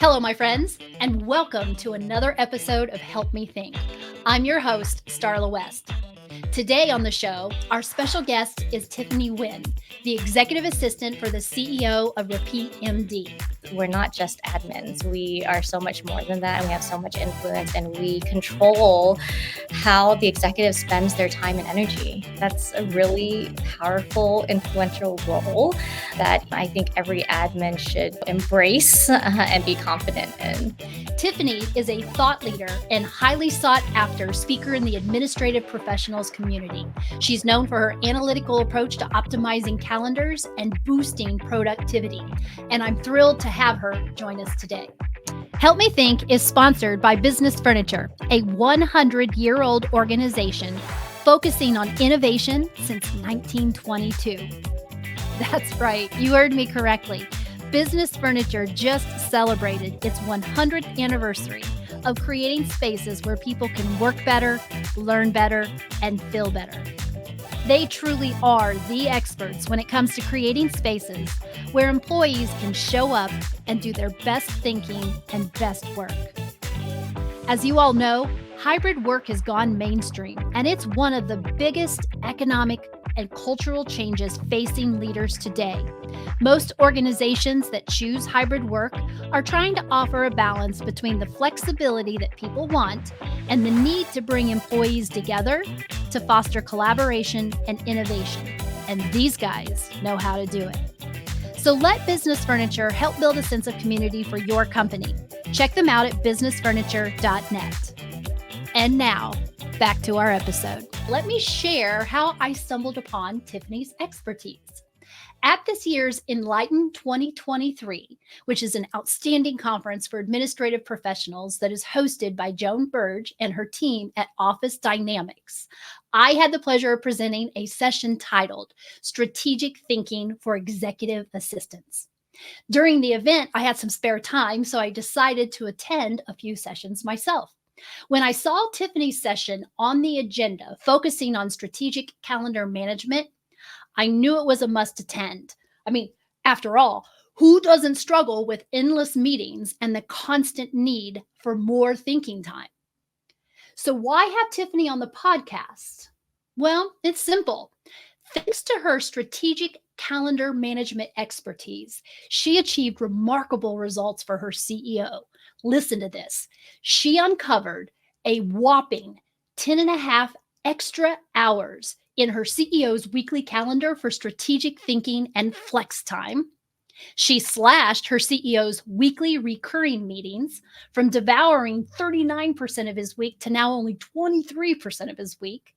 Hello, my friends, and welcome to another episode of Help Me Think. I'm your host, Starla West. Today on the show, our special guest is Tiffany Nguyen, the executive assistant for the CEO of RepeatMD. We're not just admins. We are so much more than that, and we have so much influence, and we control how the executive spends their time and energy. That's a really powerful, influential role that I think every admin should embrace and be confident in. Tiffany is a thought leader and highly sought after speaker in the administrative professionals community. She's known for her analytical approach to optimizing calendars and boosting productivity, and I'm thrilled to have her join us today. Help Me Think is sponsored by Business Furniture, a 100-year-old organization focusing on innovation since 1922. That's right, you heard me correctly. Business Furniture just celebrated its 100th anniversary of creating spaces where people can work better, learn better, and feel better. They truly are the experts when it comes to creating spaces where employees can show up and do their best thinking and best work. As you all know, hybrid work has gone mainstream, and it's one of the biggest economic and cultural changes facing leaders today. Most organizations that choose hybrid work are trying to offer a balance between the flexibility that people want and the need to bring employees together to foster collaboration and innovation. And these guys know how to do it. So let Business Furniture help build a sense of community for your company. Check them out at businessfurniture.net. And now, back to our episode. Let me share how I stumbled upon Tiffany's expertise. At this year's Enlighten 2023, which is an outstanding conference for administrative professionals that is hosted by Joan Burge and her team at Office Dynamics, I had the pleasure of presenting a session titled Strategic Thinking for Executive Assistants. During the event, I had some spare time, so I decided to attend a few sessions myself. When I saw Tiffany's session on the agenda focusing on strategic calendar management, I knew it was a must attend. I mean, after all, who doesn't struggle with endless meetings and the constant need for more thinking time? So why have Tiffany on the podcast? Well, it's simple. Thanks to her strategic calendar management expertise, she achieved remarkable results for her CEO. Listen to this. She uncovered a whopping 10 and a half extra hours in her CEO's weekly calendar for strategic thinking and flex time. She slashed her CEO's weekly recurring meetings from devouring 39% of his week to now only 23% of his week.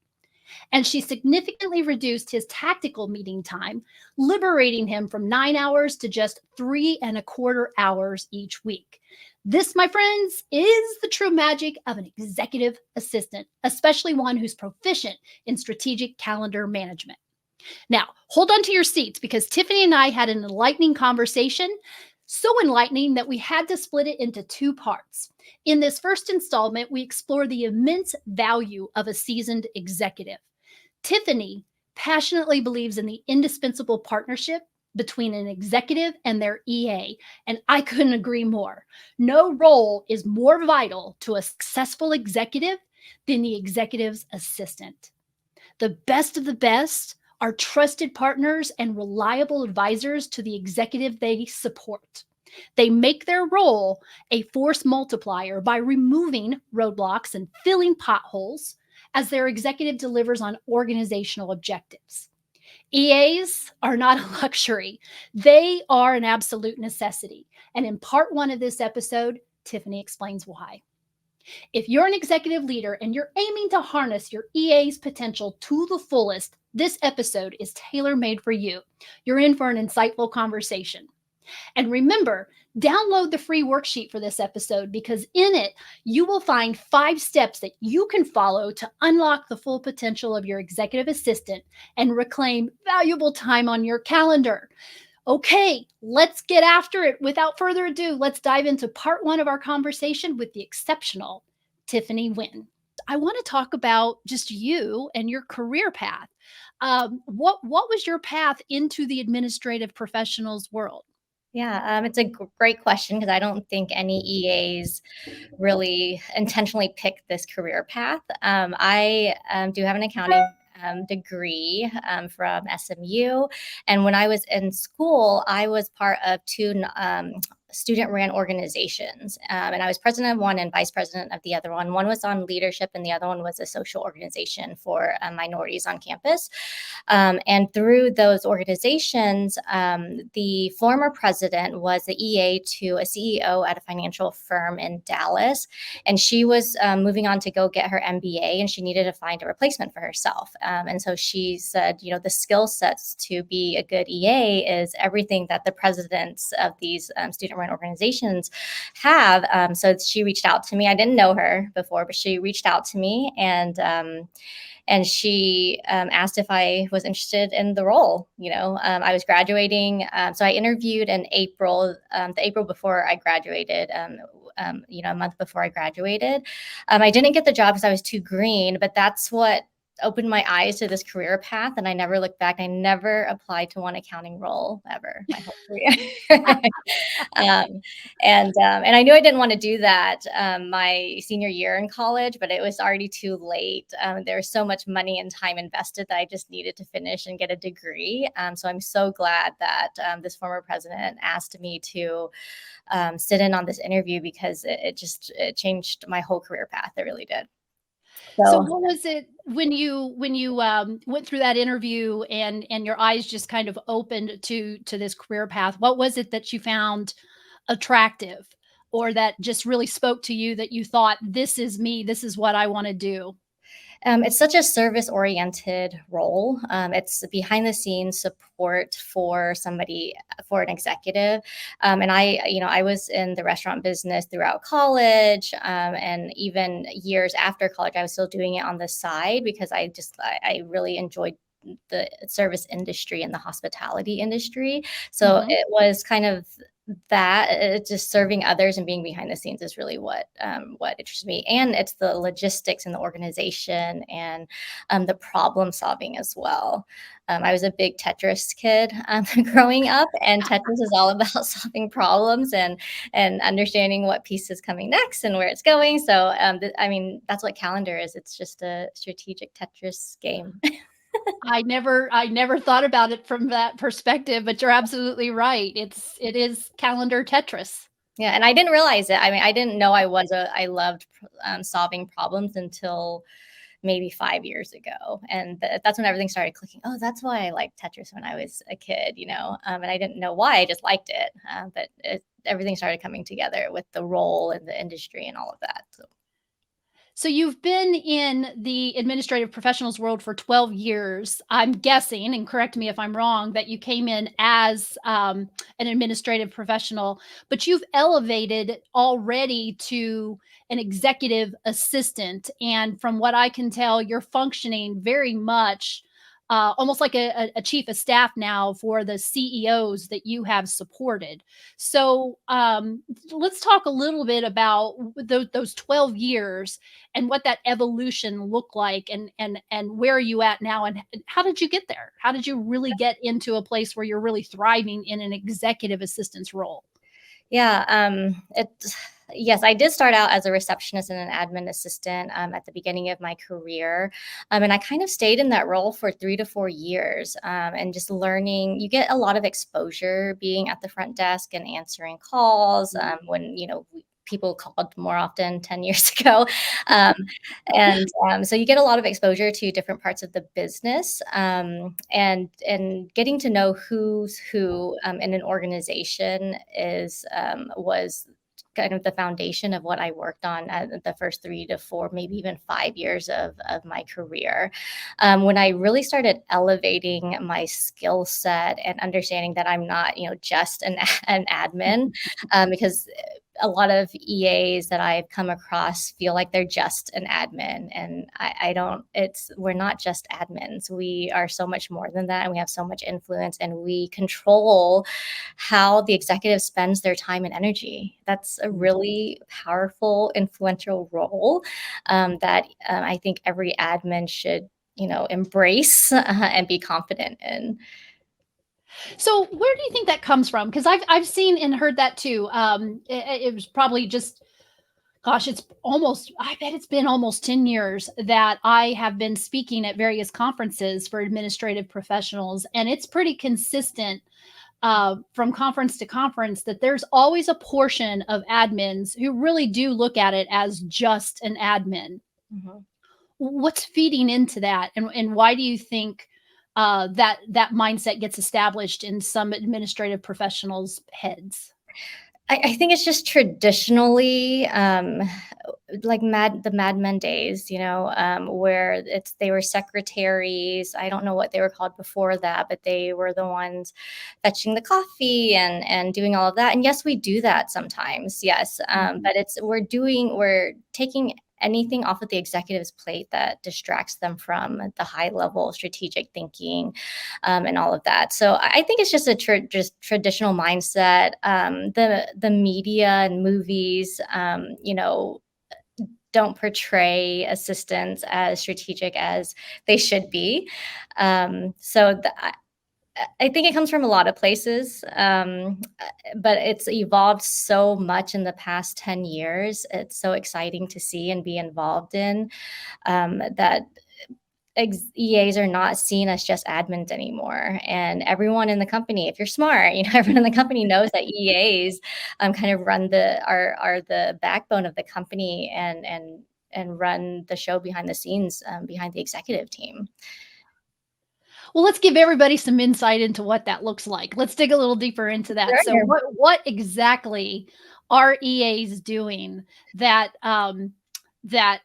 And she significantly reduced his tactical meeting time, liberating him from 9 hours to just 3.25 hours each week. This, my friends, is the true magic of an executive assistant, especially one who's proficient in strategic calendar management. Now, hold on to your seats because Tiffany and I had an enlightening conversation, so enlightening that we had to split it into two parts. In this first installment, we explore the immense value of a seasoned executive. Tiffany passionately believes in the indispensable partnership between an executive and their EA, and I couldn't agree more. No role is more vital to a successful executive than the executive's assistant. The best of the best are trusted partners and reliable advisors to the executive they support. They make their role a force multiplier by removing roadblocks and filling potholes as their executive delivers on organizational objectives. EAs are not a luxury. They are an absolute necessity. And in part one of this episode, Tiffany explains why. If you're an executive leader and you're aiming to harness your EA's potential to the fullest, this episode is tailor-made for you. You're in for an insightful conversation. And remember, download the free worksheet for this episode because in it, you will find 5 steps that you can follow to unlock the full potential of your executive assistant and reclaim valuable time on your calendar. Okay, let's get after it. Without further ado, let's dive into part 1 of our conversation with the exceptional Tiffany Nguyen. I want to talk about just you and your career path. What was your path into the administrative professionals world? Yeah, it's a great question because I don't think any EAs really intentionally pick this career path. I do have an accounting degree from SMU. And when I was in school, I was part of two student ran organizations. And I was president of one and vice president of the other one. One was on leadership, and the other one was a social organization for minorities on campus. And through those organizations, the former president was the EA to a CEO at a financial firm in Dallas. And she was moving on to go get her MBA, and she needed to find a replacement for herself. And so she said, the skill sets to be a good EA is everything that the presidents of these student run organizations have. So she reached out to me. I didn't know her before, but she reached out to me, and she asked if I was interested in the role. I was graduating, so I interviewed in April, the April before I graduated. A month before I graduated. I didn't get the job because I was too green, but that's what opened my eyes to this career path, and I never looked back. I never applied to one accounting role ever my whole career. um, and I knew I didn't want to do that my senior year in college, but it was already too late. There was so much money and time invested that I just needed to finish and get a degree. So I'm so glad that this former president asked me to sit in on this interview because it changed my whole career path. It really did. So So what was it when you went through that interview and your eyes just kind of opened to this career path? What was it that you found attractive or that just really spoke to you that you thought, "This is me, this is what I wanna do"? It's such a service oriented role. It's behind the scenes support for somebody, for an executive. And I was in the restaurant business throughout college, and even years after college, I was still doing it on the side because I really enjoyed the service industry and the hospitality industry. So Mhm. it was kind of that just serving others and being behind the scenes is really what interests me, and it's the logistics and the organization and the problem solving as well. I was a big Tetris kid growing up, and Tetris is all about solving problems and understanding what piece is coming next and where it's going. So I mean, that's what calendar is. It's just a strategic Tetris game. I never thought about it from that perspective, but you're absolutely right. It is calendar Tetris. Yeah, and I didn't realize it. I mean, I didn't know I loved solving problems until maybe 5 years ago, and that's when everything started clicking. Oh, that's why I liked Tetris when I was a kid, and I didn't know why. I just liked it, but everything started coming together with the role and the industry and all of that. So. So you've been in the administrative professionals world for 12 years. I'm guessing, and correct me if I'm wrong, that you came in as an administrative professional, but you've elevated already to an executive assistant. And from what I can tell, you're functioning very much almost like a chief of staff now for the CEOs that you have supported. So let's talk a little bit about those 12 years and what that evolution looked like and where are you at now and how did you get there? How did you really get into a place where you're really thriving in an executive assistance role? Yeah, yes, I did start out as a receptionist and an admin assistant at the beginning of my career, and I kind of stayed in that role for 3 to 4 years, and just learning. You get a lot of exposure being at the front desk and answering calls when people called more often 10 years ago. Um, and so you get a lot of exposure to different parts of the business, and getting to know who's who in an organization is was kind of the foundation of what I worked on at the first 3 to 4, maybe even 5 years of my career. When I really started elevating my skill set and understanding that I'm not, just an admin, because a lot of EAs that I've come across feel like they're just an admin. And I don't, we're not just admins. We are so much more than that. And we have so much influence, and we control how the executive spends their time and energy. That's a really powerful, influential role that I think every admin should, embrace and be confident in. So where do you think that comes from? Because I've seen and heard that too. It was probably just, gosh, I bet it's been almost 10 years that I have been speaking at various conferences for administrative professionals, and it's pretty consistent from conference to conference that there's always a portion of admins who really do look at it as just an admin. Mhm. What's feeding into that, and why do you think that mindset gets established in some administrative professionals' heads? I think it's just traditionally, like the Mad Men days, where they were secretaries. I don't know what they were called before that, but they were the ones fetching the coffee and doing all of that. And yes, we do that sometimes. Yes, Mhm. but we're taking anything off of the executive's plate that distracts them from the high level strategic thinking, and all of that. So I think it's just a just traditional mindset. The media and movies, don't portray assistants as strategic as they should be. I think it comes from a lot of places, but it's evolved so much in the past 10 years. It's so exciting to see and be involved in, that EAs are not seen as just admins anymore. And everyone in the company, if you're smart, everyone in the company knows that EAs, kind of are the backbone of the company, and run the show behind the scenes, behind the executive team. Well, let's give everybody some insight into what that looks like. Let's dig a little deeper into that. So, Sure. what exactly are EAs doing that that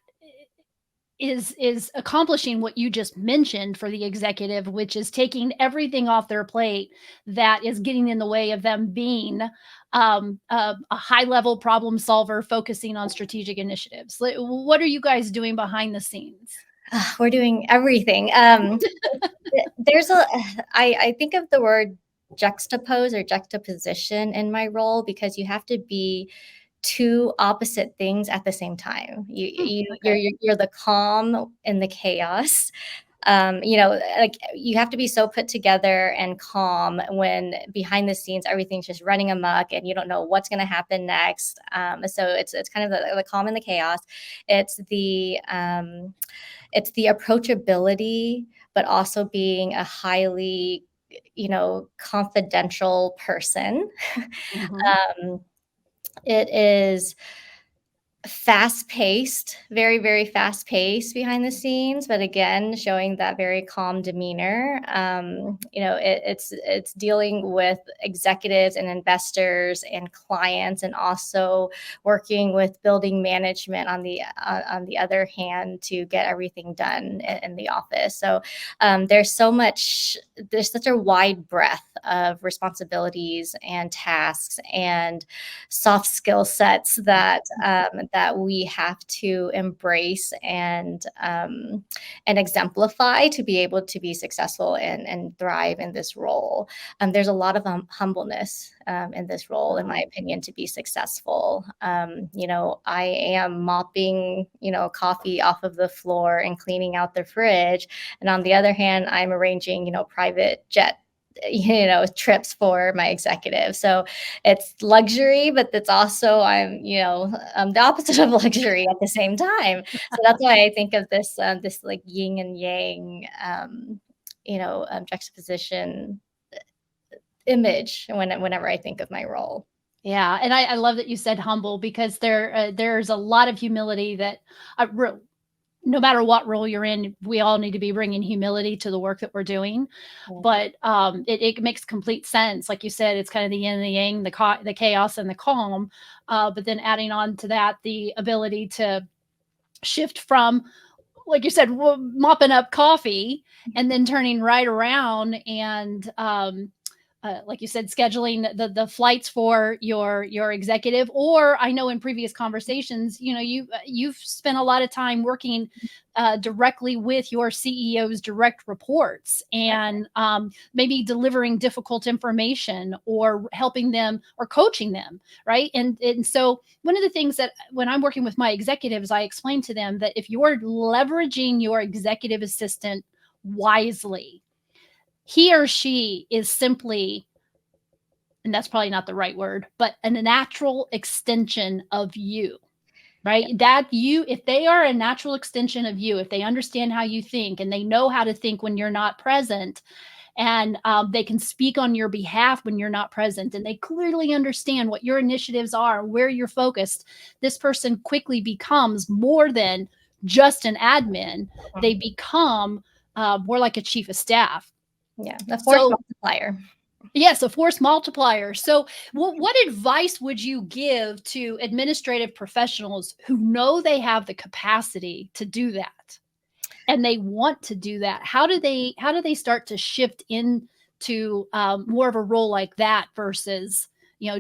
is accomplishing what you just mentioned for the executive, which is taking everything off their plate that is getting in the way of them being a high level problem solver, focusing on strategic initiatives. What are you guys doing behind the scenes? We're doing everything. There's I think of the word juxtapose or juxtaposition in my role, because you have to be two opposite things at the same time. Okay. You're the calm in the chaos. Like, you have to be so put together and calm when behind the scenes everything's just running amok and you don't know what's going to happen next. So it's kind of the calm in the chaos. It's the approachability, but also being a highly, confidential person. Mhm. Um, it is fast paced, very, very fast paced behind the scenes, but again, showing that very calm demeanor. It's dealing with executives and investors and clients, and also working with building management on the other hand to get everything done in the office. So, there's such a wide breadth of responsibilities and tasks and soft skill sets that we have to embrace and exemplify to be able to be successful and thrive in this role. There's a lot of humbleness, in this role, in my opinion, to be successful. I am mopping, coffee off of the floor and cleaning out the fridge, and on the other hand, I'm arranging, private jet, trips for my executive. So it's luxury, but it's also the opposite of luxury at the same time. So that's why I think of this like yin and yang, juxtaposition image whenever I think of my role. Yeah, and I love that you said humble, because there's a lot of humility that no matter what role you're in, we all need to be bringing humility to the work that we're doing. Yeah. But it makes complete sense. Like you said, it's kind of the yin and the yang, the chaos and the calm. But then adding on to that, the ability to shift from, like you said, mopping up coffee and then turning right around and like you said, scheduling the flights for your executive. Or I know in previous conversations, you've spent a lot of time working directly with your CEO's direct reports, and maybe delivering difficult information or helping them or coaching them, right? And so one of the things that when I'm working with my executives, I explain to them that if you're leveraging your executive assistant wisely, he or she is simply, and that's probably not the right word, but a natural extension of you, Yeah. right? That you, if they are a natural extension of you, if they understand how you think and they know how to think when you're not present, and they can speak on your behalf when you're not present, and they clearly understand what your initiatives are, where you're focused, this person quickly becomes more than just an admin. They Mhm. become more like a chief of staff. Yeah, the force So multiplier. yes, a force multiplier. So, what advice would you give to administrative professionals who know they have the capacity to do that and they want to do that? How do they start to shift into more of a role like that versus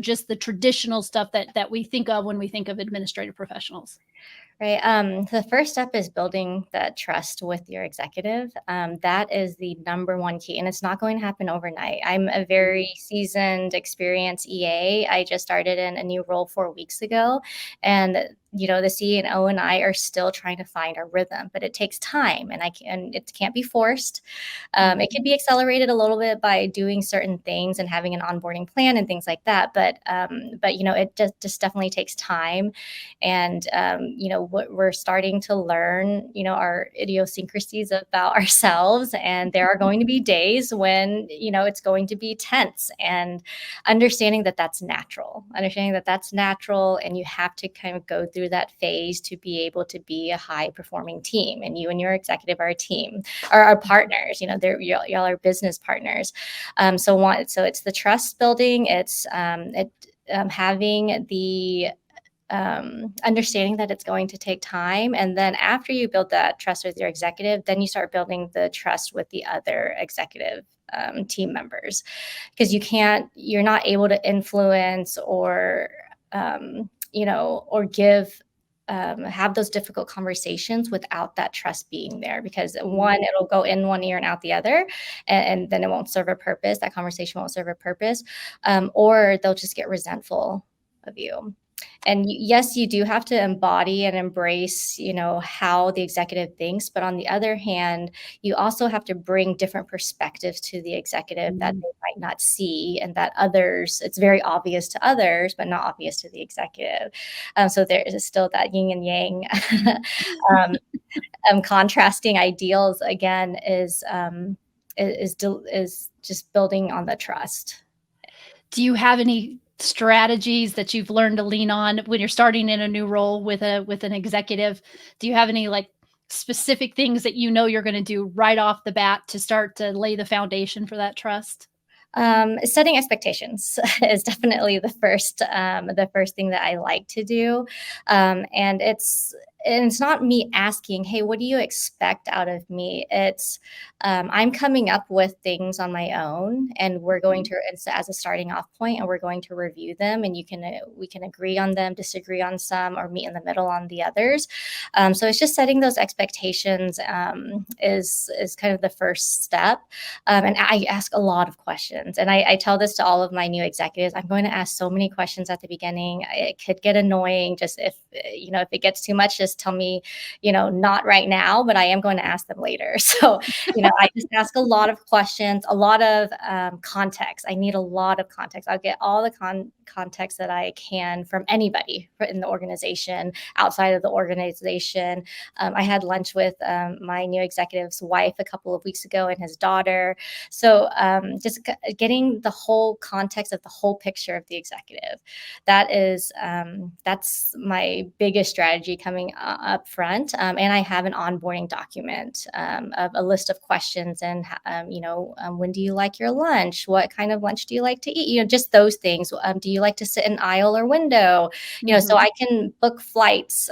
just the traditional stuff that we think of when we think of administrative professionals? Right. The first step is building that trust with your executive. That is the number one key, and it's not going to happen overnight. I'm a very seasoned, experienced EA. I just started in a new role 4 weeks ago, and the CEO and I are still trying to find our rhythm, but it takes time, and it can't be forced. It Mhm. can be accelerated a little bit by doing certain things and having an onboarding plan and things like that. But it just definitely takes time, and what we're starting to learn, our idiosyncrasies about ourselves, and there are going to be days when it's going to be tense, and understanding that that's natural, and you have to kind of go through that phase to be able to be a high performing team, and you and your executive are a team, are our partners. Y'all are business partners. So it's the trust building. It's having the understanding that it's going to take time. And then after you build that trust with your executive, then you start building the trust with the other executive team members, because you're not able to influence or give have those difficult conversations without that trust being there, because one, it'll go in one ear and out the other, and then it won't serve a purpose. That conversation won't serve a purpose, or they'll just get resentful of you. And yes, you do have to embody and embrace, how the executive thinks. But on the other hand, you also have to bring different perspectives to the executive that Mhm. they might not see, and that it's very obvious to others, but not obvious to the executive. So there is still that yin and yang. um, Contrasting ideals again is just building on the trust. Do you have any strategies that you've learned to lean on when you're starting in a new role with an executive? Do you have any like specific things that you're going to do right off the bat to start to lay the foundation for that trust? Setting expectations is definitely the first thing that I like to do, and it's not me asking, "Hey, what do you expect out of me?" It's I'm coming up with things on my own, and we're going to it's as a starting off point, and we're going to review them, and we can agree on them, disagree on some, or meet in the middle on the others. So it's just setting those expectations is kind of the first step. And I ask a lot of questions. And I tell this to all of my new executives. I'm going to ask so many questions at the beginning. It could get annoying. Just if it gets too much, just tell me, not right now, but I am going to ask them later. So, I just ask a lot of questions, a lot of context. I need a lot of context. I'll get all the context that I can from anybody in the organization, outside of the organization. I had lunch with my new executive's wife a couple of weeks ago, and his daughter. So just getting the whole context of the whole picture of the executive. That's my biggest strategy coming up front. And I have an onboarding document of a list of questions, and when do you like your lunch? What kind of lunch do you like to eat? Just those things. Do you like to sit in aisle or window? So Mhm. I can book flights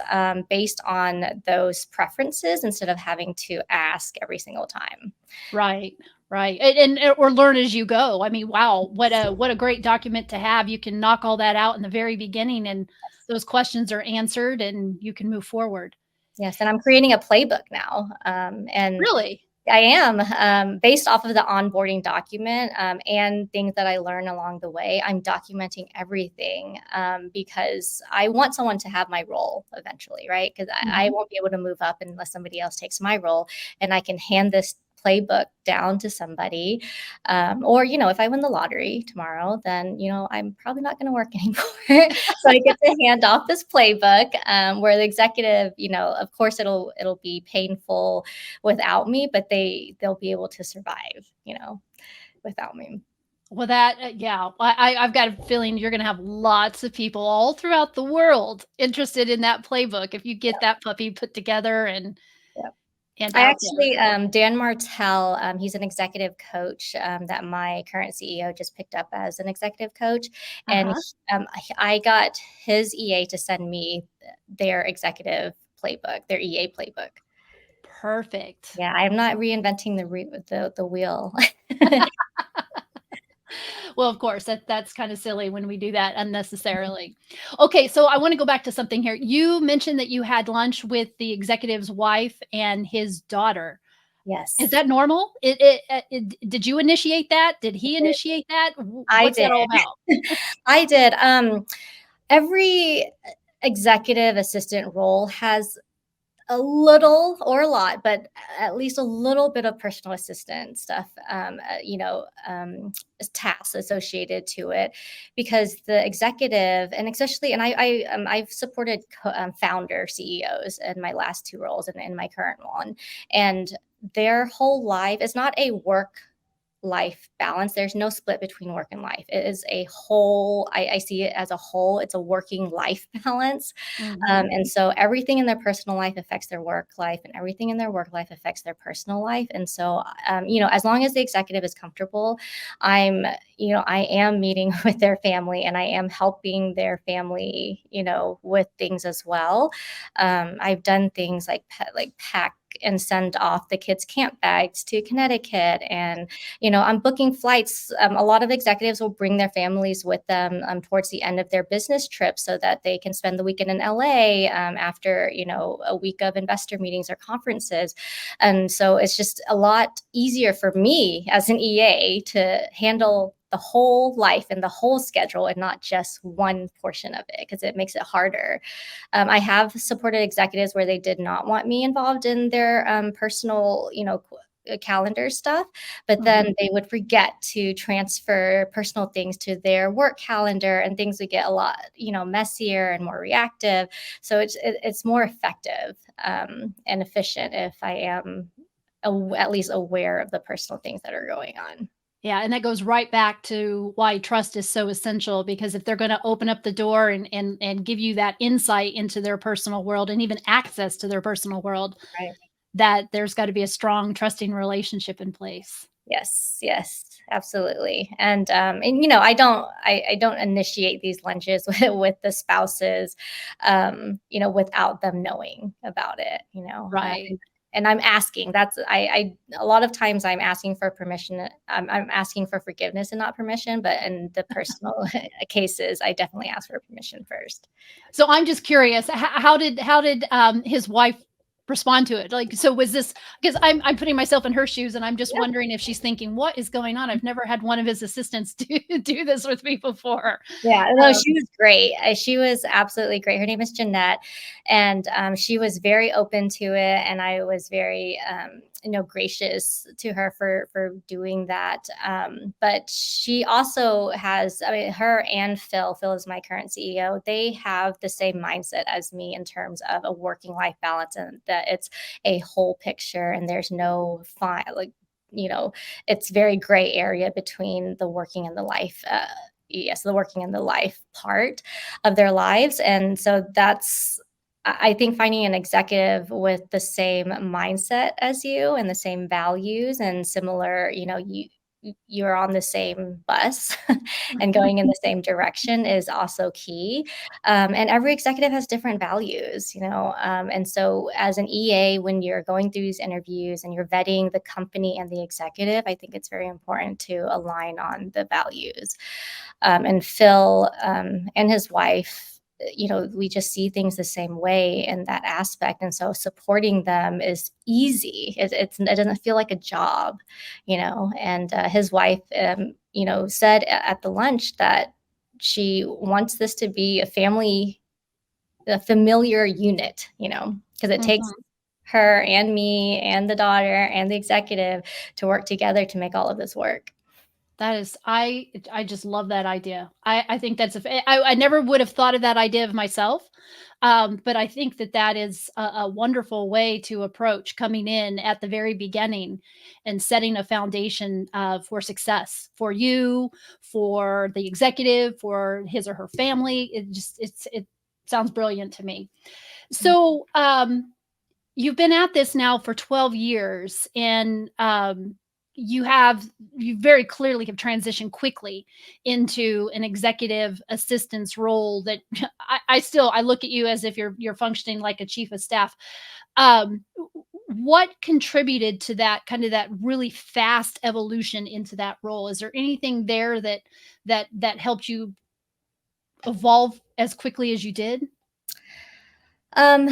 based on those preferences instead of having to ask every single time. Right, right, and or learn as you go. I mean, wow, what a great document to have. You can knock all that out in the very beginning, and those questions are answered, and you can move forward. Yes, and I'm creating a playbook now, and Really? I am, based off of the onboarding document, and things that I learn along the way. I'm documenting everything, because I want someone to have my role eventually, right? Because I Mhm. won't be able to move up unless somebody else takes my role, and I can hand this playbook down to somebody. Or, if I win the lottery tomorrow, then, I'm probably not going to work anymore. So I get to hand off this playbook, where the executive, of course it'll be painful without me, but they'll be able to survive, without me. Well, yeah, I've got a feeling you're going to have lots of people all throughout the world interested in that playbook if you get that puppy put together Yeah. and I out there. actually, Dan Martell, he's an executive coach, that my current CEO just picked up as an executive coach. And Uh-huh. I got his EA to send me their executive playbook, their EA playbook. Perfect. Yeah, I'm not reinventing the wheel. Well, of course, that's kind of silly when we do that unnecessarily. Okay, so I want to go back to something here. You mentioned that you had lunch with the executive's wife and his daughter. Is Yes, that normal? Did you initiate that? Did he initiate that? I What's did. that all about? I did. Every executive assistant role has a little or a lot, but at least a little bit of personal assistant stuff, tasks associated to it, because the executive, and especially, and I've supported founder CEOs in my last two roles and in my current one, and their whole life is not a work life balance. There's no split between work and life. It is a whole, I see it as a whole. It's a working life balance. Mhm. And so everything in their personal life affects their work life, and everything in their work life affects their personal life. And so, as long as the executive is comfortable, I am meeting with their family, and I am helping their family, with things as well. I've done things like pack and send off the kids' camp bags to Connecticut, and I'm booking flights. A lot of executives will bring their families with them, towards the end of their business trip, so that they can spend the weekend in LA, after, a week of investor meetings or conferences. And so it's just a lot easier for me as an EA to handle the whole life and the whole schedule, and not just one portion of it, because it makes it harder. I have supported executives where they did not want me involved in their personal, calendar stuff, but Mhm. then they would forget to transfer personal things to their work calendar, and things would get a lot, messier and more reactive. So it's more effective, and efficient if I am at least aware of the personal things that are going on. Yeah, and that goes right back to why trust is so essential, because if they're gonna open up the door and give you that insight into their personal world and even access to their personal world, Right. that there's gotta be a strong trusting relationship in place. Yes, yes, absolutely. And I don't initiate these lunches with the spouses, without them knowing about it, Right. and I'm asking. That's I A lot of times I'm asking for permission. I'm asking for forgiveness and not permission. But in the personal cases, I definitely ask for permission first. So I'm just curious, how did his wife respond to it? Like, so was this, because I'm putting myself in her shoes, and I'm just wondering if she's thinking, "What is going on? I've never had one of his assistants do this with me before." Yeah, no, Um, she was great. She was absolutely great. Her name is Jeanette, and she was very open to it, and I was very, gracious to her for doing that. But she also has, I mean, her and Phil. Phil is my current CEO. They have the same mindset as me in terms of a working life balance, and that it's a whole picture, and there's no fine you know it's very gray area between the working and the life. Yes, the working and the life part of their lives. And so that's, I think, finding an executive with the same mindset as you, and the same values, and similar, you're on the same bus and going in the same direction, is also key. And every executive has different values, and so as an EA, when you're going through these interviews and you're vetting the company and the executive, I think it's very important to align on the values. And Phil, and his wife, we just see things the same way in that aspect. And so supporting them is easy. It doesn't feel like a job, And his wife, said at the lunch that she wants this to be a familiar unit, because it takes mhm. her and me and the daughter and the executive to work together to make all of this work. That is, I just love that idea. I think that's I never would have thought of that idea of myself, but I think that that is a wonderful way to approach coming in at the very beginning and setting a foundation for success for you, for the executive, for his or her family. It sounds brilliant to me. So, you've been at this now for 12 years, and you have you very clearly have transitioned quickly into an executive assistance role that I look at you as if you're functioning like a chief of staff. um what contributed to that kind of that really fast evolution into that role? Is there anything there that helped you evolve as quickly as you did? Um,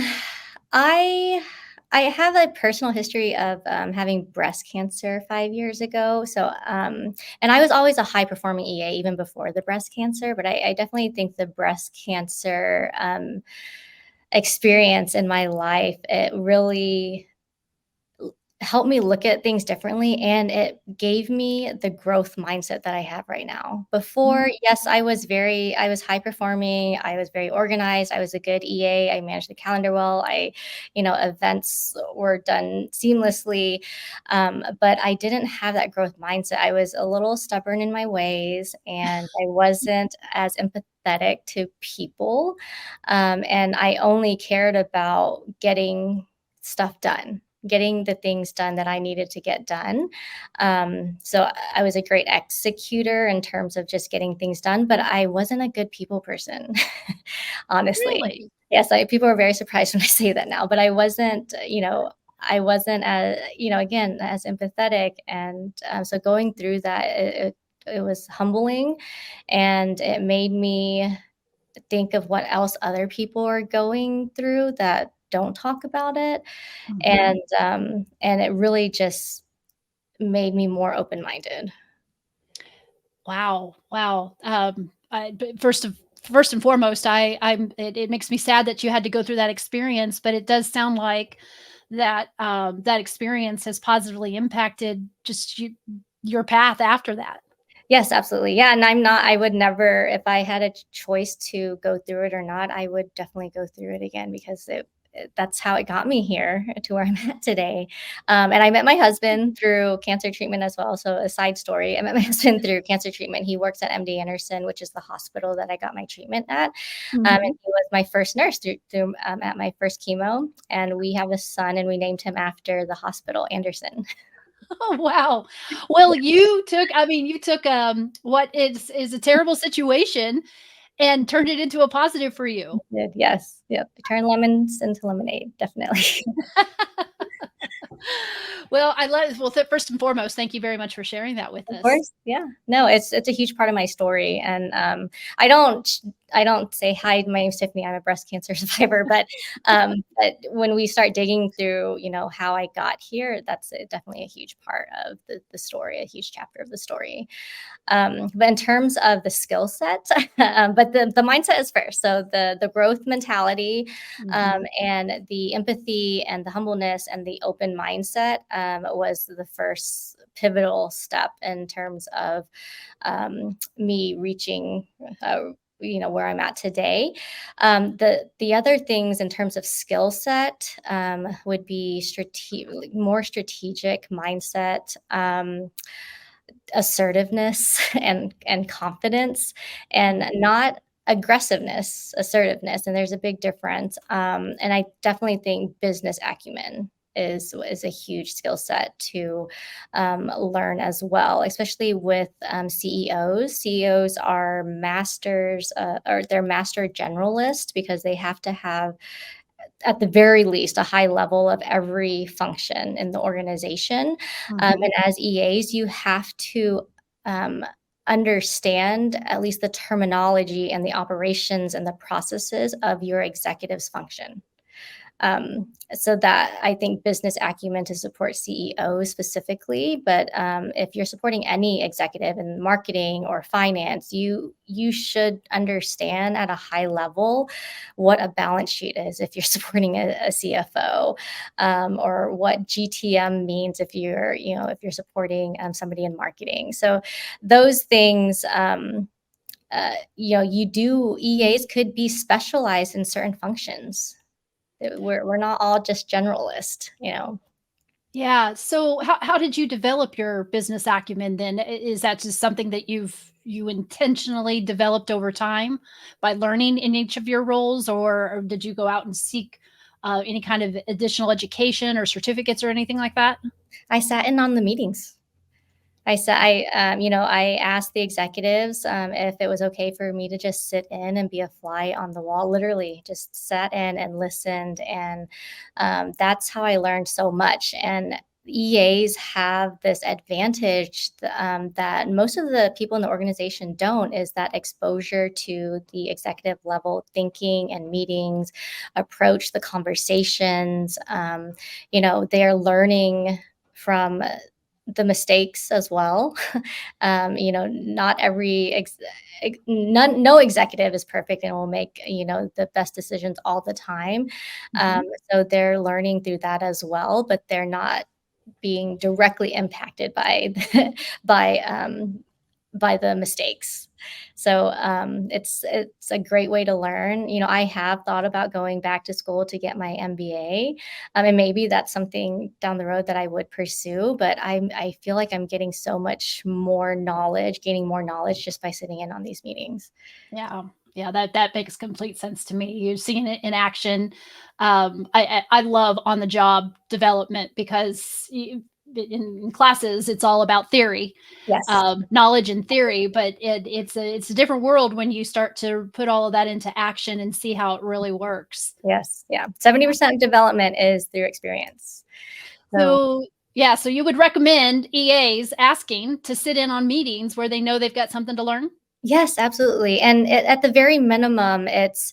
I I have a personal history of having breast cancer 5 years ago. And I was always a high performing EA even before the breast cancer. But I definitely think the breast cancer experience in my life, it really helped me look at things differently, and it gave me the growth mindset that I have right now. Before, Mhm. yes, I was high performing, I was very organized, I was a good EA, I managed the calendar well, events were done seamlessly, but I didn't have that growth mindset. I was a little stubborn in my ways, and I wasn't as empathetic to people, and I only cared about getting the things done that I needed to get done. So I was a great executor in terms of just getting things done, but I wasn't a good people person, honestly. Really? Yes, people are very surprised when I say that now, but I wasn't as, again, as empathetic. And so going through that, it was humbling, and it made me think of what else other people are going through that don't talk about it, Mhm. and it really just made me more open-minded. Wow, wow. But first and foremost, it makes me sad that you had to go through that experience, but it does sound like that experience has positively impacted just your path after that. Yes, absolutely. Yeah, and I would never, if I had a choice to go through it or not, I would definitely go through it again because that's how it got me here to where I'm at today. And I met my husband through cancer treatment as well. So a side story, I met my husband through cancer treatment. He works at MD Anderson, which is the hospital that I got my treatment at. And Mhm. he was my first nurse at my first chemo. And we have a son, and we named him after the hospital, Anderson. Oh, wow. Well, you took what is a terrible situation and turned it into a positive for you. Did, yes, yep. Turn lemons into lemonade, definitely. Well, I love well, first and foremost, thank you very much for sharing that with Of us. course, yeah. No, it's a huge part of my story, and, I don't I don't say, "Hi, my name's Tiffany, I'm a breast cancer survivor," but when we start digging through, how I got here, that's definitely a huge part of the story, a huge chapter of the story. But in terms of the skill set, but the mindset is first. So the growth mentality, Mhm. and the empathy and the humbleness and the open mindset was the first pivotal step in terms of me reaching. Where I'm at today. The other things in terms of skill set would be more strategic mindset, assertiveness and confidence, and not aggressiveness, assertiveness, and there's a big difference. And I definitely think business acumen is a huge skill set to learn as well, especially with CEOs. CEOs are masters, or they're master generalists because they have to have, at the very least, a high level of every function in the organization. Mhm. And as EAs, you have to um, understand at least the terminology and the operations and the processes of your executive's function. So that I think business acumen to support CEOs specifically, but if you're supporting any executive in marketing or finance, you should understand at a high level what a balance sheet is if you're supporting a CFO, or what GTM means if you're supporting somebody in marketing. So those things. You do EAs could be specialized in certain functions. We're not all just generalist. Yeah. So how did you develop your business acumen then? Is that just something that you intentionally developed over time by learning in each of your roles, or did you go out and seek any kind of additional education or certificates or anything like that? I sat in on the meetings. I asked the executives if it was okay for me to just sit in and be a fly on the wall. Literally, just sat in and listened, and that's how I learned so much. And EAs have this advantage that most of the people in the organization don't, is that exposure to the executive level thinking and meetings, approach the conversations. They're learning from the mistakes as well. Not no executive is perfect and will make the best decisions all the time. Mhm. So they're learning through that as well, but they're not being directly impacted by by um, by the mistakes. So it's a great way to learn. I have thought about going back to school to get my MBA, and maybe that's something down the road that I would pursue. But I feel like I'm getting so much more knowledge, gaining more knowledge just by sitting in on these meetings. Yeah. Yeah, that makes complete sense to me. You've seen it in action. I love on the job development because in classes it's all about theory, Yes, knowledge and theory, but it's a different world when you start to put all of that into action and see how it really works. yes, yeah. 70% of development is through experience. So So yeah, so you would recommend EAs asking to sit in on meetings where they know they've got something to learn? yes, absolutely, and at the very minimum, it's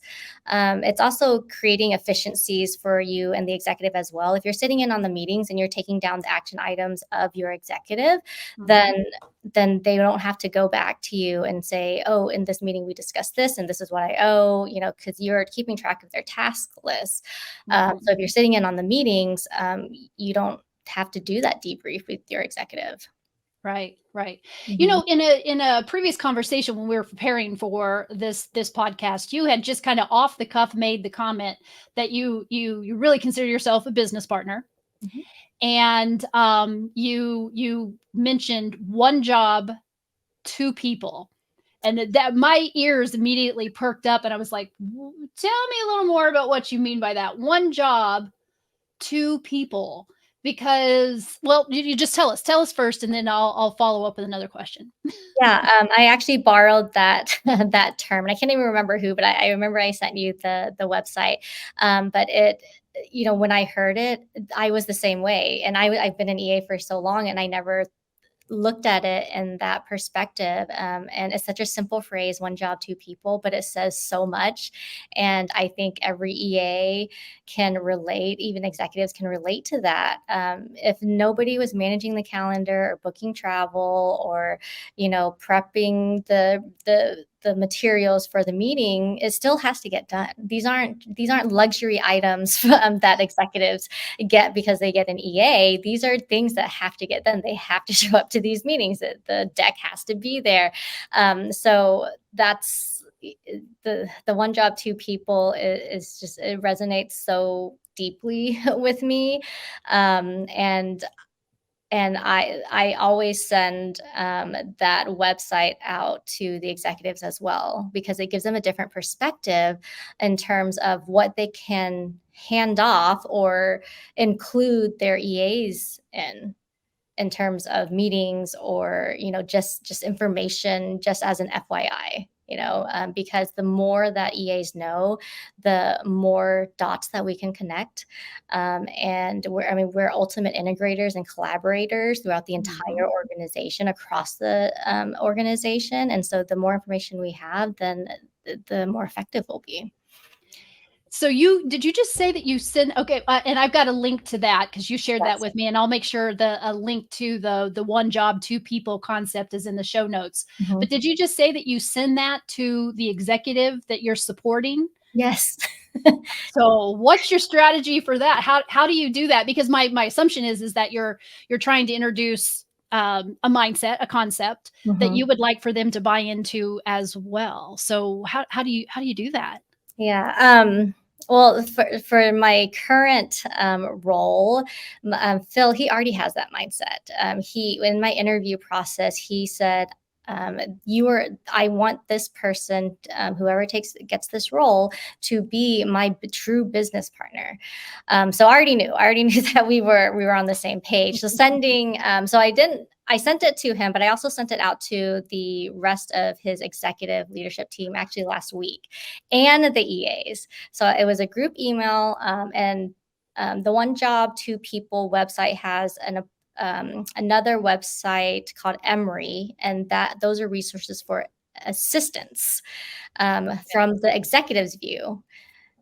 also creating efficiencies for you and the executive as well. If you're sitting in on the meetings and you're taking down the action items of your executive, then Mhm. then they don't have to go back to you and say, "Oh, in this meeting we discussed this, and this is what I owe," because you're keeping track of their task list. So if Mhm. you're sitting in on the meetings, you don't have to do that debrief with your executive. Right, right. Mhm. In a previous conversation when we were preparing for this podcast, you had just kind of off the cuff made the comment that you really consider yourself a business partner, Mhm. and you mentioned one job, two people, and that my ears immediately perked up, and I was like, Tell me a little more about what you mean by that. One job, two people." Because, well, you just tell us first, and then I'll follow up with another question. Yeah, I actually borrowed that that term, and I can't even remember who, but I remember I sent you the website. But when I heard it, I was the same way, and I've been an EA for so long, and I never looked at it in that perspective. And it's such a simple phrase, one job, two people, but it says so much. And I think every EA can relate, even executives can relate to that. If nobody was managing the calendar or booking travel or, prepping the materials for the meeting, it still has to get done. These aren't luxury items that executives get because they get an EA. These are things that have to get done. They have to show up to these meetings. The deck has to be there. So that's the one job, two people is just it resonates so deeply with me, and I always send that website out to the executives as well because it gives them a different perspective in terms of what they can hand off or include their EAs in terms of meetings or just information just as an FYI. Because the more that EAs know, the more dots that we can connect, and we're ultimate integrators and collaborators throughout the Mhm. entire organization across the organization, and so the more information we have, then the more effective we'll be. So did you just say that you send okay, and I've got a link to that because you shared that Yes. with me, and I'll make sure the a link to the one job, two people concept is in the show notes. But Mhm. did you just say that you send that to the executive that you're supporting? Yes. So what's your strategy for that? How do you do that? Because my assumption is that you're trying to introduce a mindset, a concept that Mhm. you would like for them to buy into as well. So how do you do that? Yeah. Well, for my current role, Phil, he already has that mindset. He in my interview process, he said, "You are. I want this person, whoever gets this role, to be my true business partner." So I already knew. I already knew that we were on the same page. So sending. So I didn't. I sent it to him, but I also sent it out to the rest of his executive leadership team actually last week and the EAs. So it was a group email, and the One Job, Two People website has another website called Emory, and that those are resources for assistance from the executive's view.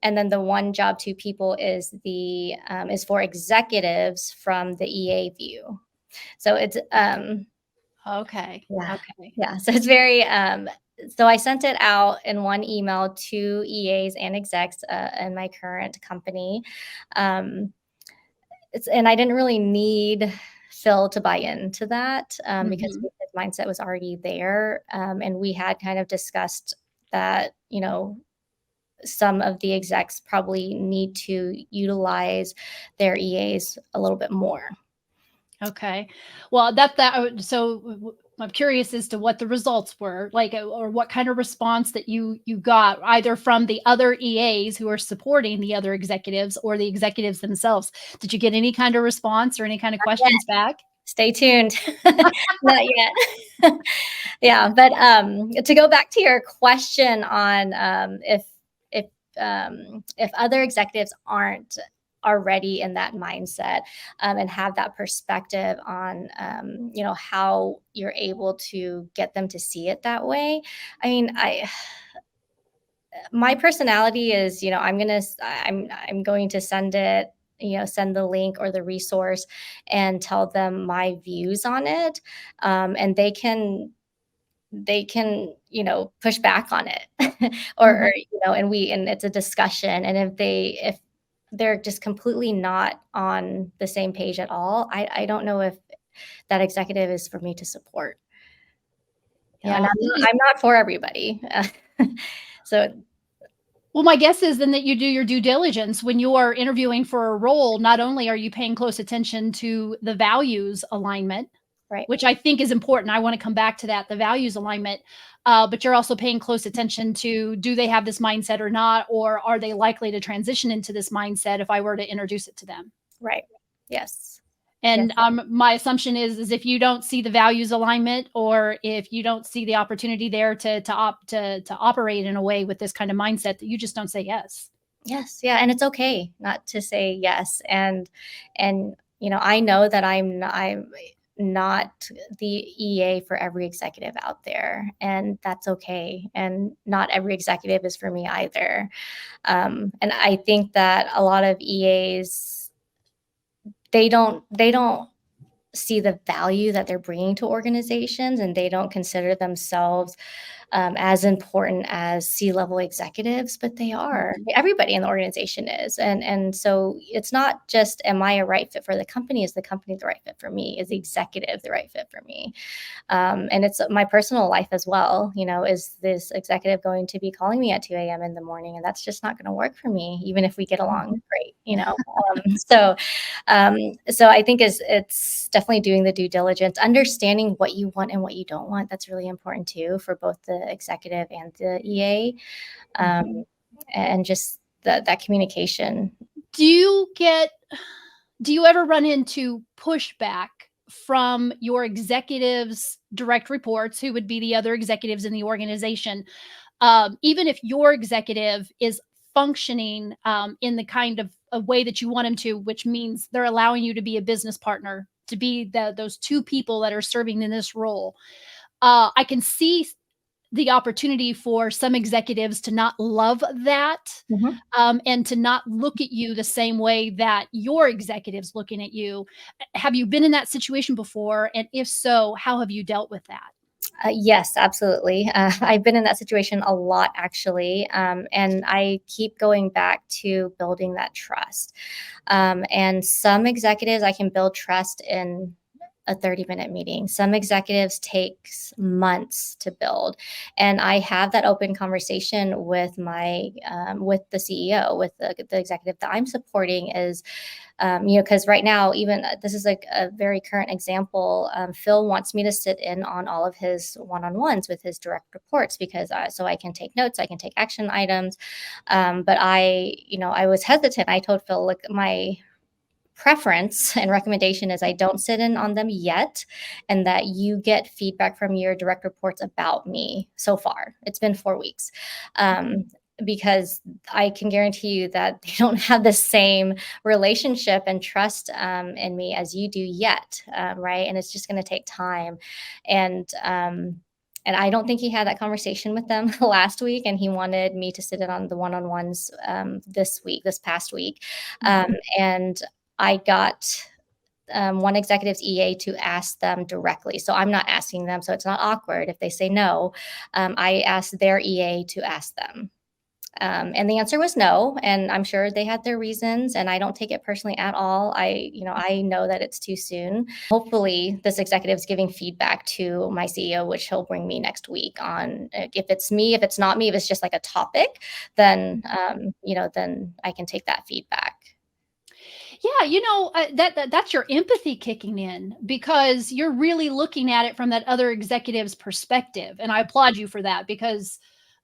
And then the One Job, Two People is for executives from the EA view. So it's Okay. yeah. Okay. Yeah. So it's very so I sent it out in one email to EAs and execs in my current company. Um, and I didn't really need Phil to buy into that because Mhm. his mindset was already there. And we had kind of discussed that, some of the execs probably need to utilize their EAs a little bit more. Okay. Well, so I'm curious as to what the results were, like, or what kind of response that you got either from the other EAs who are supporting the other executives or the executives themselves. Did you get any kind of response or any kind of questions back? Stay tuned. Not yet. Yeah, but, to go back to your question on, if, if other executives aren't already in that mindset, and have that perspective on, how you're able to get them to see it that way. I mean, I my personality is, I'm going to send it, send the link or the resource and tell them my views on it. And they can push back on it or Mhm. and it's a discussion, and if they're just completely not on the same page at all, I don't know if that executive is for me to support. And Yeah. I'm not for everybody. So Well, my guess is then that you do your due diligence when you are interviewing for a role. Not only are you paying close attention to the values alignment, right. which I think is important. I want to come back to that, the values alignment. But you're also paying close attention to, do they have this mindset or not, or are they likely to transition into this mindset if I were to introduce it to them? Right. Yes. And Yes. my assumption is if you don't see the values alignment, or if you don't see the opportunity there to operate in a way with this kind of mindset, that you just don't say yes. Yes. Yeah, and it's okay not to say yes. And I know that I'm not the EA for every executive out there, and that's okay. And not every executive is for me either. And I think that a lot of EAs, they don't see the value that they're bringing to organizations, and they don't consider themselves as important as C-level executives, but they are. Mhm. Everybody in the organization is, and so it's not just, am I a right fit for the company? Is the company the right fit for me? Is the executive the right fit for me? And it's my personal life as well. Is this executive going to be calling me at 2 a.m. in the morning? And that's just not going to work for me, even if we get along Mhm. great. So I think it's definitely doing the due diligence, understanding what you want and what you don't want. That's really important too for both the executive and the EA, Mhm. and just that communication. Do you get do you ever run into pushback from your executives' direct reports, who would be the other executives in the organization, even if your executive is functioning in the kind of a way that you want him to, which means they're allowing you to be a business partner, to be those two people that are serving in this role. I can see the opportunity for some executives to not love that, Mhm. and to not look at you the same way that your executives looking at you. Have you been in that situation before? And if so, how have you dealt with that? Yes, absolutely. I've been in that situation a lot, actually. And I keep going back to building that trust. And some executives, I can build trust in a 30-minute meeting. Some executives takes months to build. And I have that open conversation with my with the CEO, with the executive that I'm supporting is because right now, even this is like a very current example. Phil wants me to sit in on all of his one-on-ones with his direct reports because so I can take notes, I can take action items. But I was hesitant. I told Phil, look, my preference and recommendation is I don't sit in on them yet, and that you get feedback from your direct reports about me so far. It's been 4 weeks. Um, because I can guarantee you that they don't have the same relationship and trust in me as you do yet, right? And it's just going to take time. And and I don't think he had that conversation with them last week, and he wanted me to sit in on the one-on-ones this past week, Mhm. and I got one executive's EA to ask them directly. So I'm not asking them. So it's not awkward if they say no. I asked their EA to ask them. And the answer was no. And I'm sure they had their reasons. And I don't take it personally at all. I know that it's too soon. Hopefully, this executive is giving feedback to my CEO, which he'll bring me next week on if it's me, if it's not me, if it's just like a topic, then then I can take that feedback. Yeah, that's your empathy kicking in because you're really looking at it from that other executive's perspective, and I applaud you for that because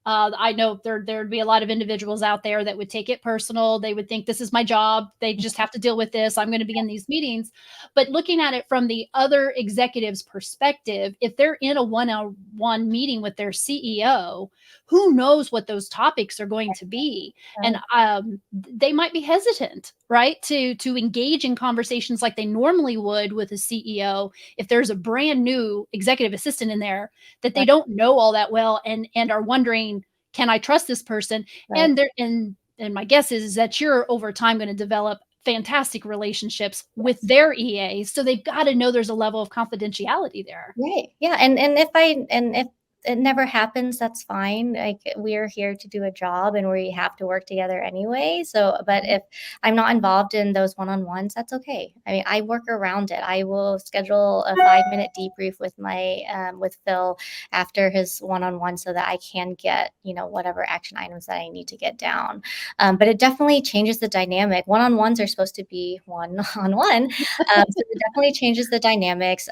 I know there'd be a lot of individuals out there that would take it personal. They would think this is my job. They just have to deal with this. I'm going to be in these meetings. But looking at it from the other executive's perspective, if they're in a one-on-one meeting with their CEO, who knows what those topics are going to be? And Right. they might be hesitant, right, to engage in conversations like they normally would with a CEO if there's a brand new executive assistant in there that they Right. don't know all that well and are wondering, can I trust this person? Right. And there and my guess is that you're over time going to develop fantastic relationships with Yes. their EAs. So they've got to know there's a level of confidentiality there. Right. Yeah. And if it never happens, that's fine. Like we're here to do a job and we have to work together anyway. So, but Mhm. if I'm not involved in those one-on-ones, that's okay. I mean, I work around it. I will schedule a 5-minute debrief with my with Phil after his one-on-one so that I can get, whatever action items that I need to get down. But it definitely changes the dynamic. One-on-ones are supposed to be one-on-one, so it definitely changes the dynamics.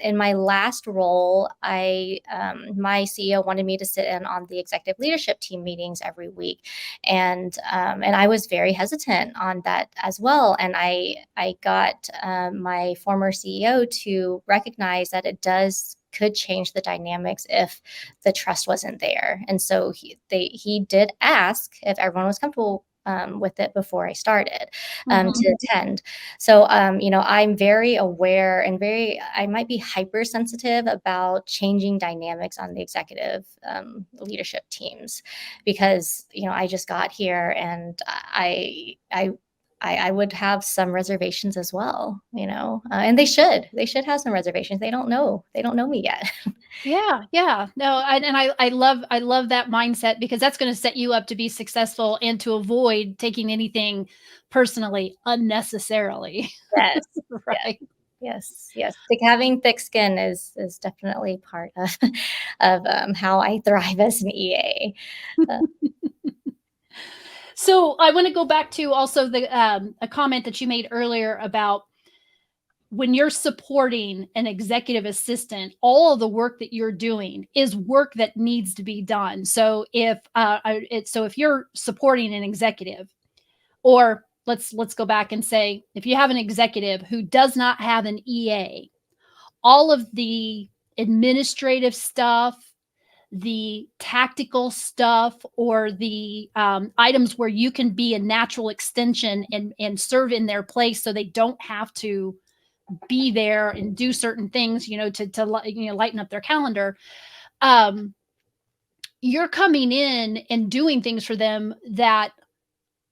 In my last role, my CEO wanted me to sit in on the executive leadership team meetings every week, and I was very hesitant on that as well. And I got my former CEO to recognize that it does could change the dynamics if the trust wasn't there. And so he did ask if everyone was comfortable with it before I started Mhm. to attend. So, I'm very aware and I might be hypersensitive about changing dynamics on the executive leadership teams because, I just got here and I would have some reservations as well, and they should have some reservations. They don't know me yet. Yeah, yeah. No, and I love that mindset because that's going to set you up to be successful and to avoid taking anything personally unnecessarily. Yes, yes, Right. yes, yes. Having thick skin is definitely part of how I thrive as an EA. Uh, So I want to go back to also the a comment that you made earlier about when you're supporting an executive assistant, all of the work that you're doing is work that needs to be done. So if you're supporting an executive, or let's go back and say if you have an executive who does not have an EA, all of the administrative stuff, the tactical stuff, or the items where you can be a natural extension and serve in their place so they don't have to be there and do certain things, to lighten up their calendar. Um, you're coming in and doing things for them that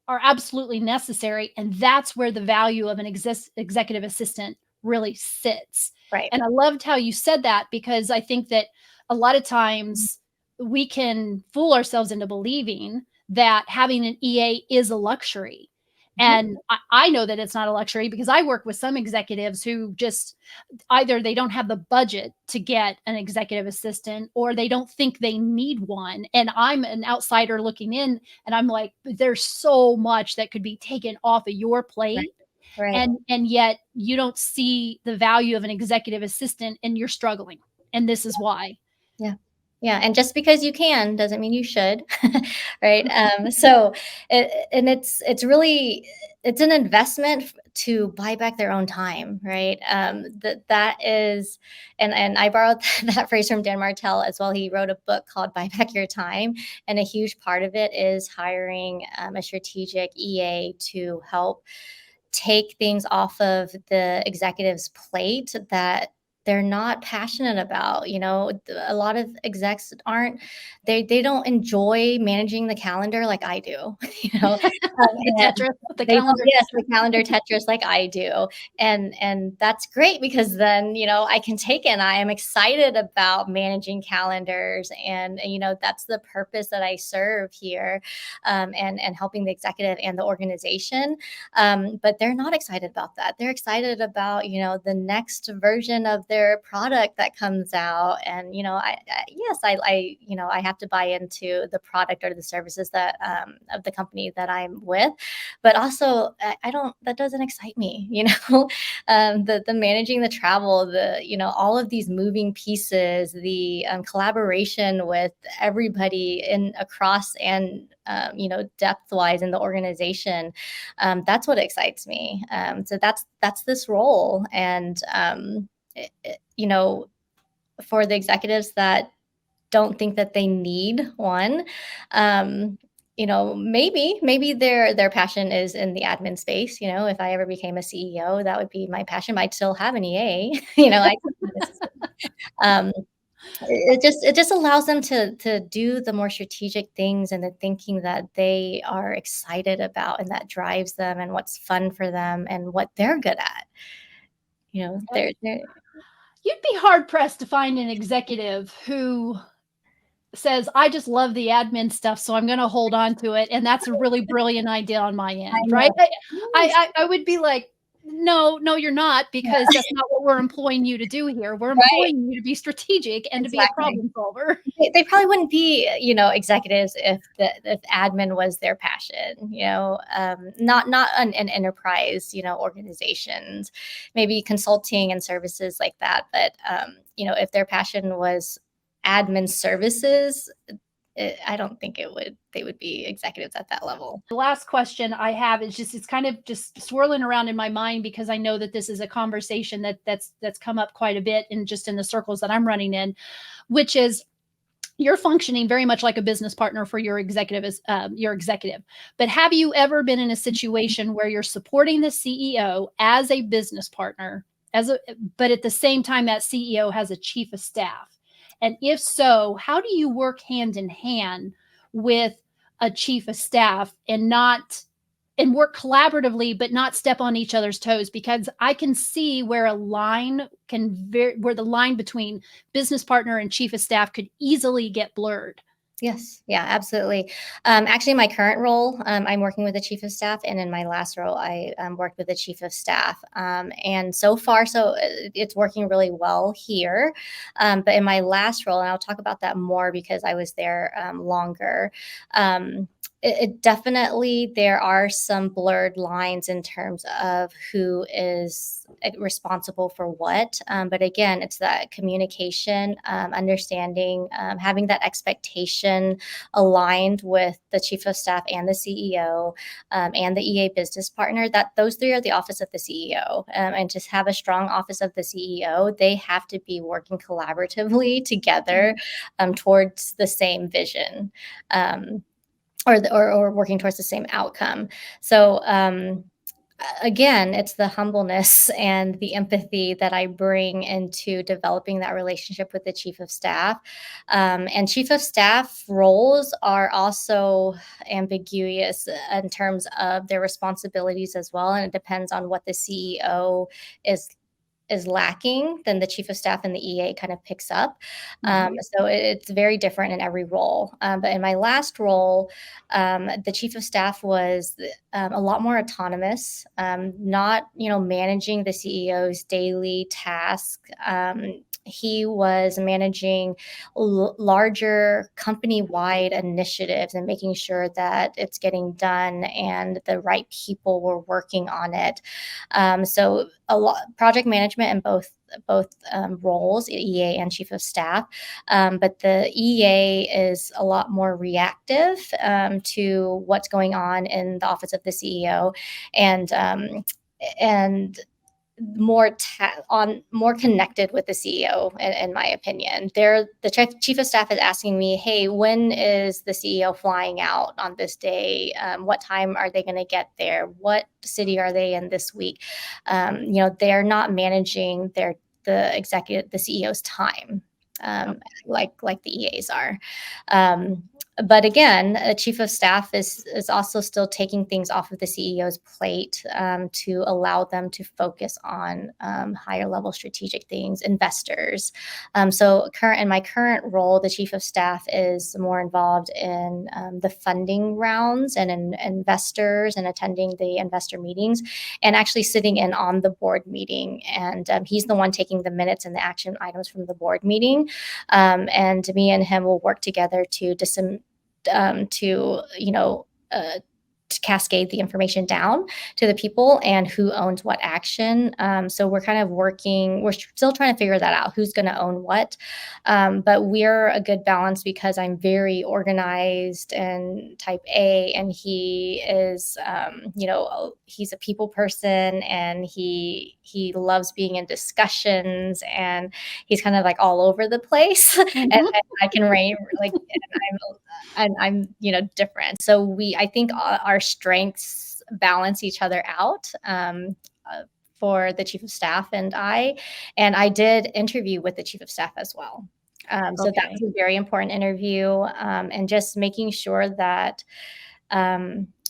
are absolutely necessary, and that's where the value of an executive assistant really sits. Right. And I loved how you said that, because I think that a lot of times we can fool ourselves into believing that having an EA is a luxury. Mhm. And I know that it's not a luxury, because I work with some executives who just either they don't have the budget to get an executive assistant, or they don't think they need one. And I'm an outsider looking in, and I'm like, there's so much that could be taken off of your Right. plate. Right. And yet you don't see the value of an executive assistant, and you're struggling. And this is why. Yeah. Yeah, and just because you can doesn't mean you should, right? So, and it's really it's an investment to buy back their own time, right? That is, and I borrowed that phrase from Dan Martell as well. He wrote a book called "Buy Back Your Time," and a huge part of it is hiring a strategic EA to help take things off of the executive's plate that they're not passionate about. A lot of execs aren't they don't enjoy managing the calendar like I do, The and Tetris, the they don't, calendar yes, the Tetris. calendar Tetris like I do. And that's great because then, I can take it and I am excited about managing calendars and that's the purpose that I serve here, and helping the executive and the organization. But they're not excited about that. They're excited about, the next version of their product that comes out. And, yes, I have to buy into the product or the services that, of the company that I'm with. But also, I don't, that doesn't excite me, the managing the travel, all of these moving pieces, the collaboration with everybody in across and, depth wise in the organization. That's what excites me. So that's this role, and for the executives that don't think that they need one, um, maybe their passion is in the admin space. If I ever became a CEO, that would be my passion. I'd still have an EA. I um, it just allows them to do the more strategic things and the thinking that they are excited about and that drives them and what's fun for them and what they're good at. They're You'd be hard pressed to find an executive who says, I just love the admin stuff, so I'm going to hold on to it. And that's a really brilliant idea on my I end, right? know. Yes. I would be like, no, no, you're not, because Yeah, that's not what we're employing you to do here. We're right, employing you to be strategic and to be a exactly. problem solver. They probably wouldn't be, executives if admin was their passion, not an enterprise, organizations, maybe consulting and services like that. But if their passion was admin services, I don't think they would be executives at that level. The last question I have is just, it's kind of just swirling around in my mind, because I know that this is a conversation that's come up quite a bit in just in the circles that I'm running in, which is, you're functioning very much like a business partner for your executive, as your executive. But have you ever been in a situation where you're supporting the CEO as a business partner, but at the same time that CEO has a chief of staff? And if so, how do you work hand in hand with a chief of staff, and work collaboratively, but not step on each other's toes? Because I can see where where the line between business partner and chief of staff could easily get blurred. Yes, yeah, absolutely. Actually, my current role, I'm working with the chief of staff, and in my last role, I worked with the chief of staff. And so far, it's working really well here. But in my last role, and I'll talk about that more because I was there longer. It definitely, there are some blurred lines in terms of who is responsible for what. But again, it's that communication, understanding, having that expectation aligned with the chief of staff and the CEO, and the EA business partner. That those three are the office of the CEO, and to have a strong office of the CEO, they have to be working collaboratively together, towards the same vision. Or working towards the same outcome. So, Again, it's the humbleness and the empathy that I bring into developing that relationship with the chief of staff. And chief of staff roles are also ambiguous in terms of their responsibilities as well. And it depends on what the CEO is lacking, then the chief of staff and the EA kind of picks up. Mhm. So it's very different in every role. But in my last role, the chief of staff was a lot more autonomous, not managing the CEO's daily task. He was managing larger company-wide initiatives and making sure that it's getting done and the right people were working on it. So a lot project management in both roles, EA and chief of staff. But the EA is a lot more reactive to what's going on in the office of the CEO, and more connected with the CEO, in my opinion. The chief of staff is asking me, "Hey, when is the CEO flying out on this day? What time are they going to get there? What city are they in this week?" They're not managing the CEO's time, Yep. like the EAs are. Um, but again, a chief of staff is also still taking things off of the CEO's plate, to allow them to focus on higher level strategic things, investors. So in my current role, the chief of staff is more involved in the funding rounds and in investors and attending the investor meetings and actually sitting in on the board meeting. And he's the one taking the minutes and the action items from the board meeting. And me and him will work together to to cascade the information down to the people and who owns what action. So we're kind of working, we're still trying to figure that out, who's going to own what. But we're a good balance because I'm very organized and type A, and he is, he's a people person, and he loves being in discussions, and he's kind of like all over the place. And Mhm. I can reign like, I'm different. So I think our strengths balance each other out. For the chief of staff and I did interview with the chief of staff as well. So that's Okay. a very important interview, and just making sure that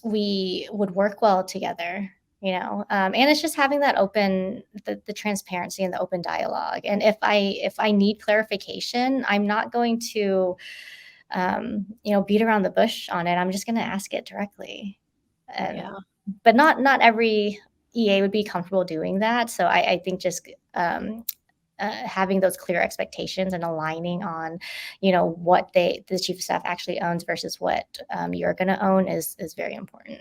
we would work well together. And it's just having that the transparency and the open dialogue. And if I need clarification, I'm not going to beat around the bush on it. I'm just going to ask it directly. Yeah. But not every EA would be comfortable doing that. So I think just having those clear expectations and aligning on, what the chief of staff actually owns versus what you're going to own is very important.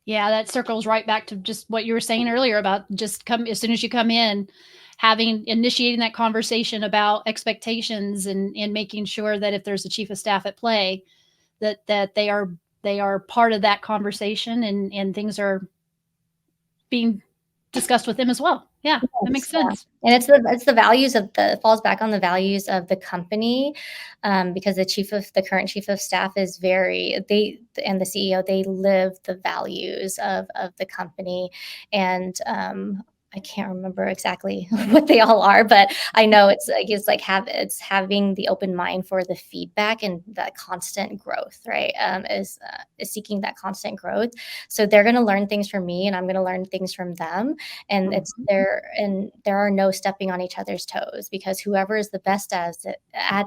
Yeah, that circles right back to just what you were saying earlier about just come as soon as you come in, initiating that conversation about expectations and making sure that if there's a chief of staff at play, that they are part of that conversation and things are being discussed with them as well. Yeah, that makes Yes, yeah. sense. And it's the values of the it falls back on the values of the company, because the current chief of staff is and the CEO, they live the values of the company. And I can't remember exactly what they all are, but I know it's having the open mind for the feedback and that constant growth, right? Is seeking that constant growth. So they're going to learn things from me, and I'm going to learn things from them, and Mhm. there are no stepping on each other's toes, because whoever is the best at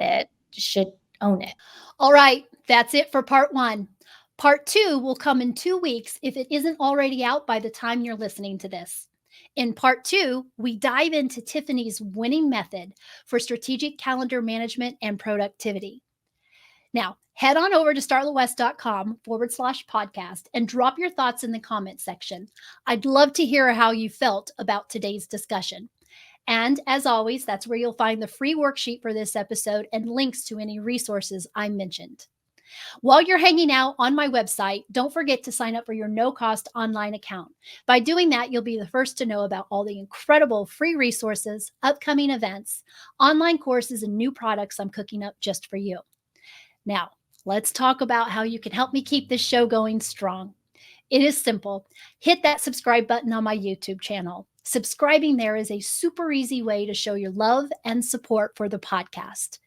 it should own it. All right, that's it for part 1. Part 2 will come in 2 weeks if it isn't already out by the time you're listening to this. In part 2, we dive into Tiffany's winning method for strategic calendar management and productivity. Now, head on over to startlewest.com/podcast and drop your thoughts in the comment section. I'd love to hear how you felt about today's discussion. And as always, that's where you'll find the free worksheet for this episode and links to any resources I mentioned. While you're hanging out on my website, don't forget to sign up for your no cost online account. By doing that, you'll be the first to know about all the incredible free resources, upcoming events, online courses, and new products I'm cooking up just for you. Now, let's talk about how you can help me keep this show going strong. It is simple. Hit that subscribe button on my YouTube channel. Subscribing there is a super easy way to show your love and support for the podcast.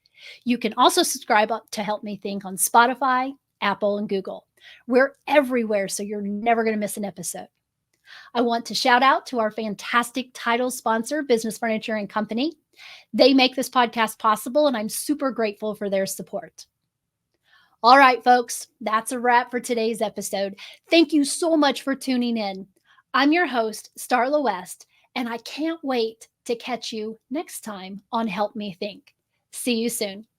You can also subscribe up to Help Me Think on Spotify, Apple, and Google. We're everywhere, so you're never going to miss an episode. I want to shout out to our fantastic title sponsor, Business Furniture and Company. They make this podcast possible, and I'm super grateful for their support. All right, folks, that's a wrap for today's episode. Thank you so much for tuning in. I'm your host, Starla West, and I can't wait to catch you next time on Help Me Think. See you soon.